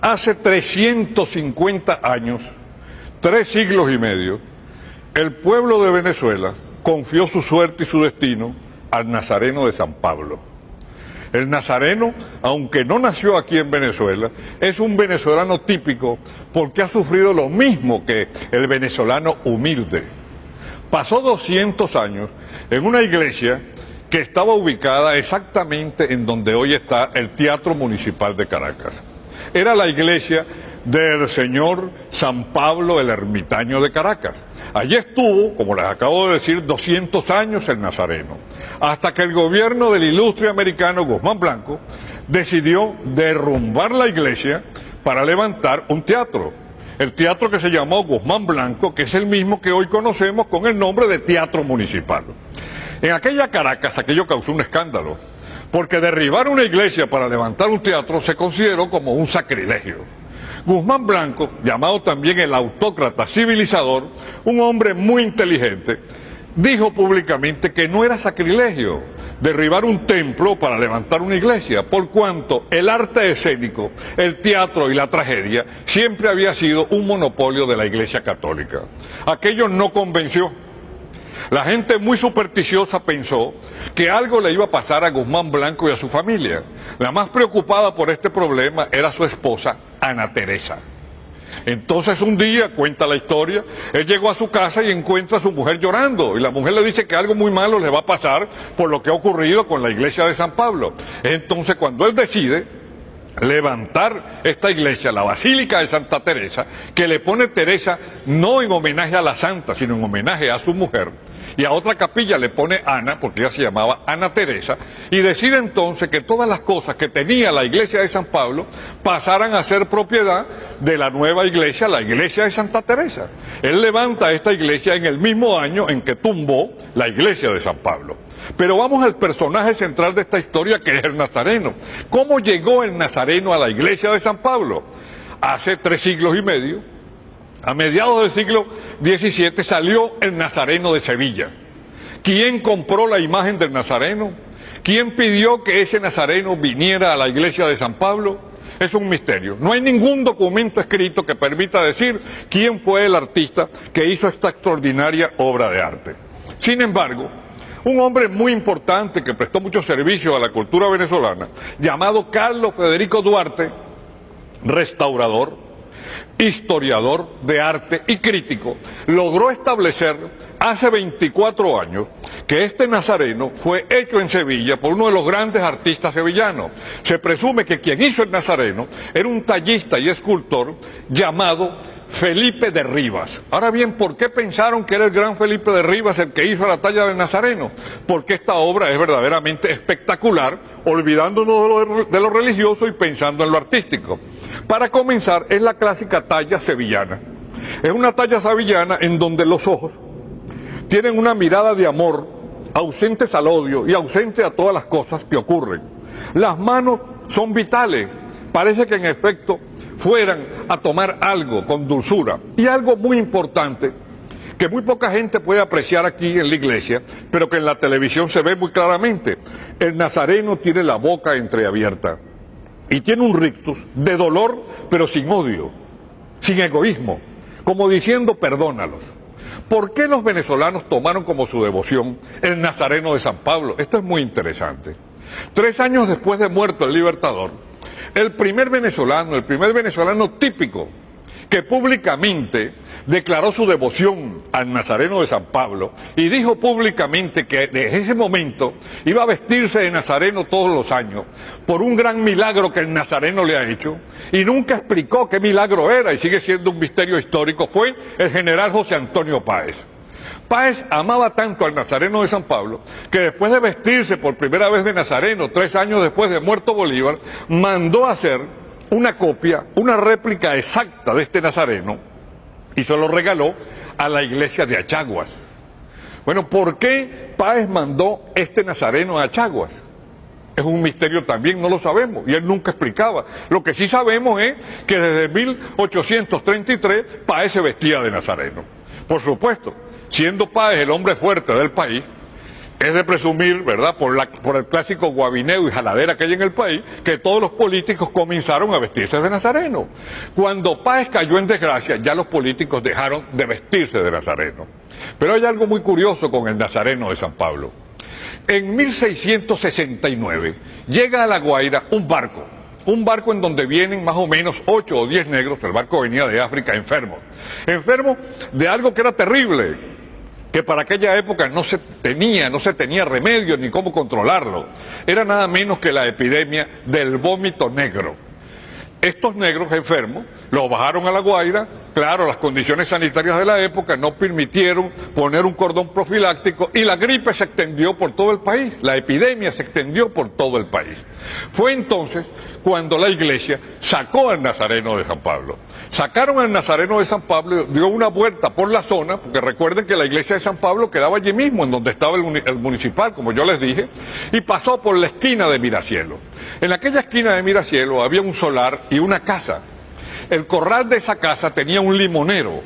Hace 350 años, 3 siglos y medio, el pueblo de Venezuela confió su suerte y su destino al Nazareno de San Pablo. El nazareno, aunque no nació aquí en Venezuela, es un venezolano típico porque ha sufrido lo mismo que el venezolano humilde. Pasó 200 años en una iglesia que estaba ubicada exactamente en donde hoy está el Teatro Municipal de Caracas. Era la iglesia del señor San Pablo el Ermitaño de Caracas. Allí estuvo, como les acabo de decir, 200 años el nazareno, hasta que el gobierno del ilustre americano Guzmán Blanco decidió derrumbar la iglesia para levantar un teatro. El teatro que se llamó Guzmán Blanco, que es el mismo que hoy conocemos con el nombre de Teatro Municipal. En aquella Caracas aquello causó un escándalo, porque derribar una iglesia para levantar un teatro se consideró como un sacrilegio. Guzmán Blanco, llamado también el autócrata civilizador, un hombre muy inteligente, dijo públicamente que no era sacrilegio derribar un templo para levantar una iglesia, por cuanto el arte escénico, el teatro y la tragedia siempre había sido un monopolio de la Iglesia Católica. Aquello no convenció. La gente muy supersticiosa pensó que algo le iba a pasar a Guzmán Blanco y a su familia. La más preocupada por este problema era su esposa, Ana Teresa. Entonces un día, cuenta la historia, él llegó a su casa y encuentra a su mujer llorando, y la mujer le dice que algo muy malo le va a pasar por lo que ha ocurrido con la iglesia de San Pablo. Entonces cuando él decide levantar esta iglesia, la Basílica de Santa Teresa, que le pone Teresa no en homenaje a la santa, sino en homenaje a su mujer, y a otra capilla le pone Ana, porque ella se llamaba Ana Teresa, y decide entonces que todas las cosas que tenía la iglesia de San Pablo pasaran a ser propiedad de la nueva iglesia, la iglesia de Santa Teresa. Él levanta esta iglesia en el mismo año en que tumbó la iglesia de San Pablo. Pero vamos al personaje central de esta historia, que es el nazareno. ¿Cómo llegó el nazareno a la iglesia de San Pablo? Hace 3 siglos y medio, a mediados del siglo XVII, salió el nazareno de Sevilla. ¿Quién compró la imagen del nazareno? ¿Quién pidió que ese nazareno viniera a la iglesia de San Pablo? Es un misterio. No hay ningún documento escrito que permita decir quién fue el artista que hizo esta extraordinaria obra de arte. Sin embargo, un hombre muy importante que prestó mucho servicio a la cultura venezolana, llamado Carlos Federico Duarte, restaurador, historiador de arte y crítico, logró establecer hace 24 años que este nazareno fue hecho en Sevilla por uno de los grandes artistas sevillanos. Se presume que quien hizo el nazareno era un tallista y escultor llamado Felipe de Rivas. Ahora bien, ¿por qué pensaron que era el gran Felipe de Rivas el que hizo la talla del nazareno? Porque esta obra es verdaderamente espectacular, olvidándonos de lo religioso y pensando en lo artístico. Para comenzar, es la clásica talla sevillana. Es una talla sevillana en donde los ojos tienen una mirada de amor, ausentes al odio y ausente a todas las cosas que ocurren. Las manos son vitales, parece que en efecto fueran a tomar algo con dulzura. Y algo muy importante, que muy poca gente puede apreciar aquí en la iglesia, pero que en la televisión se ve muy claramente: el nazareno tiene la boca entreabierta y tiene un rictus de dolor, pero sin odio, sin egoísmo, como diciendo perdónalos. ¿Por qué los venezolanos tomaron como su devoción el nazareno de San Pablo? Esto es muy interesante. 3 años después de muerto el Libertador, el primer venezolano típico que públicamente declaró su devoción al nazareno de San Pablo y dijo públicamente que desde ese momento iba a vestirse de nazareno todos los años por un gran milagro que el nazareno le ha hecho, y nunca explicó qué milagro era y sigue siendo un misterio histórico, fue el general José Antonio Páez. Páez amaba tanto al nazareno de San Pablo que después de vestirse por primera vez de nazareno, 3 años después de muerto Bolívar, mandó a hacer una copia, una réplica exacta de este nazareno, y se lo regaló a la iglesia de Achaguas. Bueno, ¿por qué Páez mandó este nazareno a Achaguas? Es un misterio también, no lo sabemos, y él nunca explicaba. Lo que sí sabemos es que desde 1833 Páez se vestía de nazareno. Por supuesto, siendo Páez el hombre fuerte del país, Es de presumir, ¿verdad?, por el clásico guabineo y jaladera que hay en el país, que todos los políticos comenzaron a vestirse de nazareno. Cuando Páez cayó en desgracia, ya los políticos dejaron de vestirse de nazareno. Pero hay algo muy curioso con el nazareno de San Pablo. En 1669 llega a La Guaira un barco en donde vienen más o menos 8 o 10 negros. El barco venía de África enfermos de algo que era terrible, que para aquella época no se tenía remedio ni cómo controlarlo. Era nada menos que la epidemia del vómito negro. Estos negros enfermos los bajaron a La Guaira. Claro, las condiciones sanitarias de la época no permitieron poner un cordón profiláctico y la gripe se extendió por todo el país, la epidemia se extendió por todo el país. Fue entonces cuando la iglesia sacó al Nazareno de San Pablo. Sacaron al Nazareno de San Pablo, dio una vuelta por la zona, porque recuerden que la iglesia de San Pablo quedaba allí mismo, en donde estaba el municipal, como yo les dije, y pasó por la esquina de Miracielo. En aquella esquina de Miracielo había un solar y una casa. El corral de esa casa tenía un limonero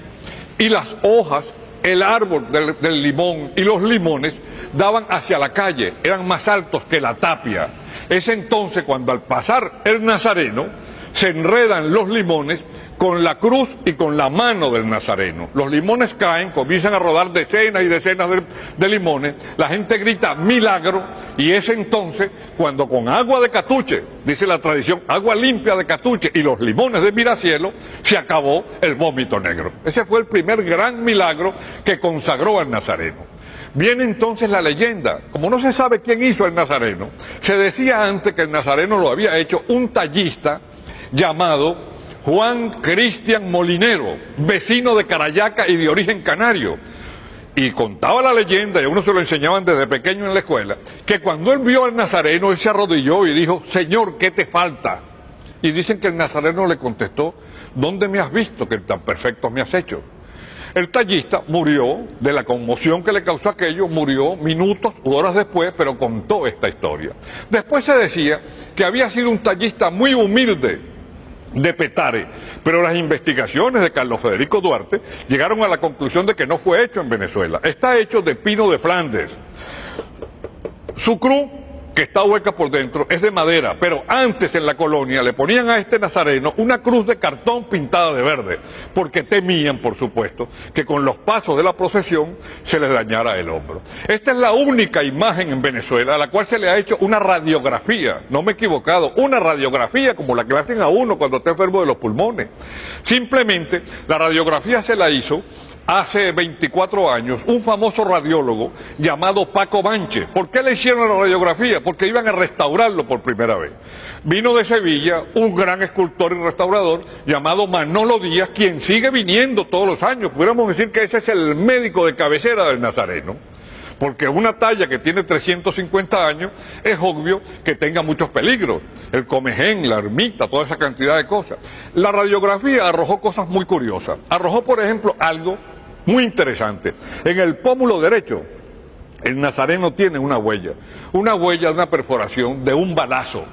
y las hojas, el árbol del limón y los limones daban hacia la calle, eran más altos que la tapia. Es entonces cuando al pasar el Nazareno se enredan los limones con la cruz y con la mano del Nazareno. Los limones caen, comienzan a rodar decenas y decenas de limones, la gente grita milagro, y es entonces cuando con agua de catuche, dice la tradición, agua limpia de catuche y los limones de Miracielo, se acabó el vómito negro. Ese fue el primer gran milagro que consagró al Nazareno. Viene entonces la leyenda. Como no se sabe quién hizo el Nazareno, se decía antes que el Nazareno lo había hecho un tallista llamado Juan Cristian Molinero, vecino de Carayaca y de origen canario. Y contaba la leyenda, y a uno se lo enseñaban desde pequeño en la escuela, que cuando él vio al Nazareno, él se arrodilló y dijo: Señor, ¿qué te falta? Y dicen que el Nazareno le contestó: ¿dónde me has visto que tan perfecto me has hecho? El tallista murió de la conmoción que le causó aquello, murió minutos u horas después, pero contó esta historia. Después se decía que había sido un tallista muy humilde de Petare, pero las investigaciones de Carlos Federico Duarte llegaron a la conclusión de que no fue hecho en Venezuela. Está hecho de pino de Flandes. Su cruz, que está hueca por dentro, es de madera, pero antes en la colonia le ponían a este nazareno una cruz de cartón pintada de verde, porque temían, por supuesto, que con los pasos de la procesión se les dañara el hombro. Esta es la única imagen en Venezuela a la cual se le ha hecho una radiografía, no me he equivocado, una radiografía como la que le hacen a uno cuando está enfermo de los pulmones. Simplemente la radiografía se la hizo hace 24 años un famoso radiólogo llamado Paco Banche. ¿Por qué le hicieron la radiografía? Porque iban a restaurarlo por primera vez. Vino de Sevilla un gran escultor y restaurador llamado Manolo Díaz, quien sigue viniendo todos los años. Pudiéramos decir que ese es el médico de cabecera del Nazareno, porque una talla que tiene 350 años es obvio que tenga muchos peligros. El comején, la ermita, toda esa cantidad de cosas. La radiografía arrojó cosas muy curiosas. Arrojó, por ejemplo, algo muy interesante. En el pómulo derecho, el Nazareno tiene una huella de una perforación de un balazo.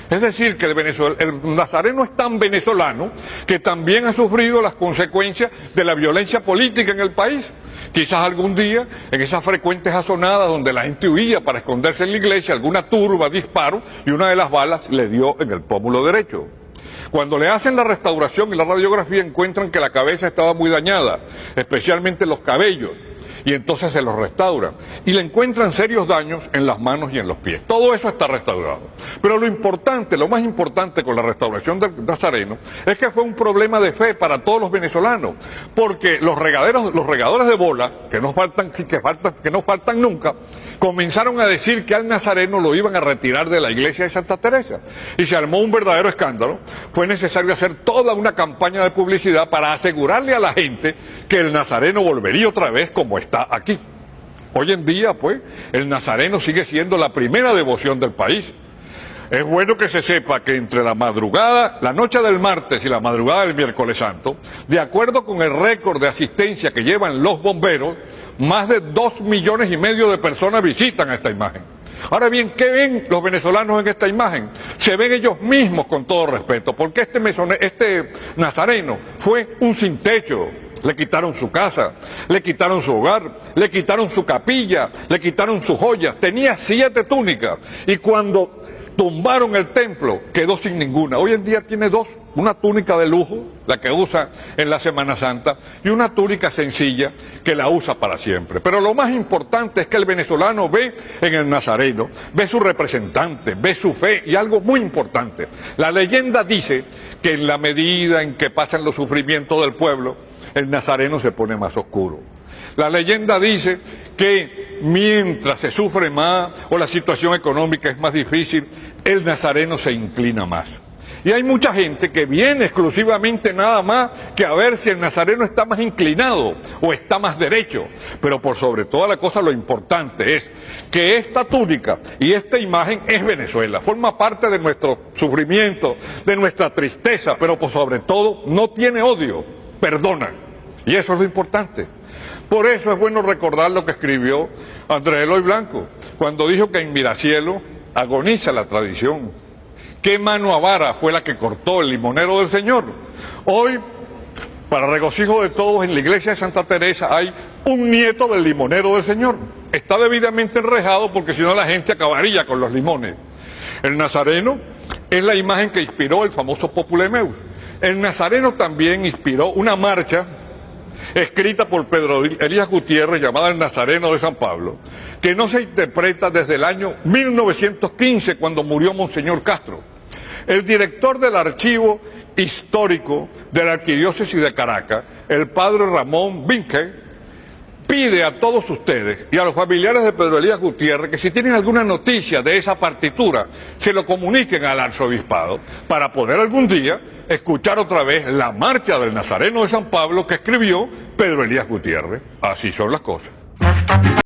Es decir, que el Nazareno es tan venezolano que también ha sufrido las consecuencias de la violencia política en el país. Quizás algún día, en esas frecuentes azonadas donde la gente huía para esconderse en la iglesia, alguna turba disparó y una de las balas le dio en el pómulo derecho. Cuando le hacen la restauración y la radiografía encuentran que la cabeza estaba muy dañada, especialmente los cabellos, y entonces se los restauran y le encuentran serios daños en las manos y en los pies. Todo eso está restaurado. Pero lo más importante con la restauración del Nazareno es que fue un problema de fe para todos los venezolanos, porque los regadores de bola, que no faltan nunca, comenzaron a decir que al Nazareno lo iban a retirar de la iglesia de Santa Teresa y se armó un verdadero escándalo. Fue necesario hacer toda una campaña de publicidad para asegurarle a la gente que el Nazareno volvería otra vez como está aquí. Hoy en día, pues, el Nazareno sigue siendo la primera devoción del país. Es bueno que se sepa que entre la madrugada, la noche del martes y la madrugada del miércoles santo, de acuerdo con el récord de asistencia que llevan los bomberos, más de 2,5 millones de personas visitan esta imagen. Ahora bien, ¿qué ven los venezolanos en esta imagen? Se ven ellos mismos, con todo respeto, porque este Nazareno fue un sin techo, le quitaron su casa, le quitaron su hogar, le quitaron su capilla, le quitaron sus joyas. Tenía 7 túnicas y cuando tumbaron el templo quedó sin ninguna. Hoy en día tiene 2, una túnica de lujo, la que usa en la Semana Santa, y una túnica sencilla que la usa para siempre. Pero lo más importante es que el venezolano ve en el nazareno, ve su representante, ve su fe y algo muy importante. La leyenda dice que en la medida en que pasan los sufrimientos del pueblo, el nazareno se pone más oscuro. La leyenda dice que mientras se sufre más o la situación económica es más difícil, el nazareno se inclina más. Y hay mucha gente que viene exclusivamente nada más que a ver si el nazareno está más inclinado o está más derecho. Pero por sobre toda la cosa lo importante es que esta túnica y esta imagen es Venezuela, forma parte de nuestro sufrimiento, de nuestra tristeza, pero por sobre todo no tiene odio, perdona. Y eso es lo importante. Por eso es bueno recordar lo que escribió Andrés Eloy Blanco, cuando dijo que en Miracielo agoniza la tradición. ¿Qué mano avara fue la que cortó el limonero del Señor? Hoy, para regocijo de todos, en la iglesia de Santa Teresa hay un nieto del limonero del Señor. Está debidamente enrejado porque si no la gente acabaría con los limones. El nazareno es la imagen que inspiró el famoso Populemeus. El nazareno también inspiró una marcha escrita por Pedro Elías Gutiérrez, llamada El Nazareno de San Pablo, que no se interpreta desde el año 1915, cuando murió Monseñor Castro. El director del archivo histórico de la Arquidiócesis de Caracas, el padre Ramón Vinque, pide a todos ustedes y a los familiares de Pedro Elías Gutiérrez que si tienen alguna noticia de esa partitura, se lo comuniquen al arzobispado para poder algún día escuchar otra vez la marcha del Nazareno de San Pablo que escribió Pedro Elías Gutiérrez. Así son las cosas.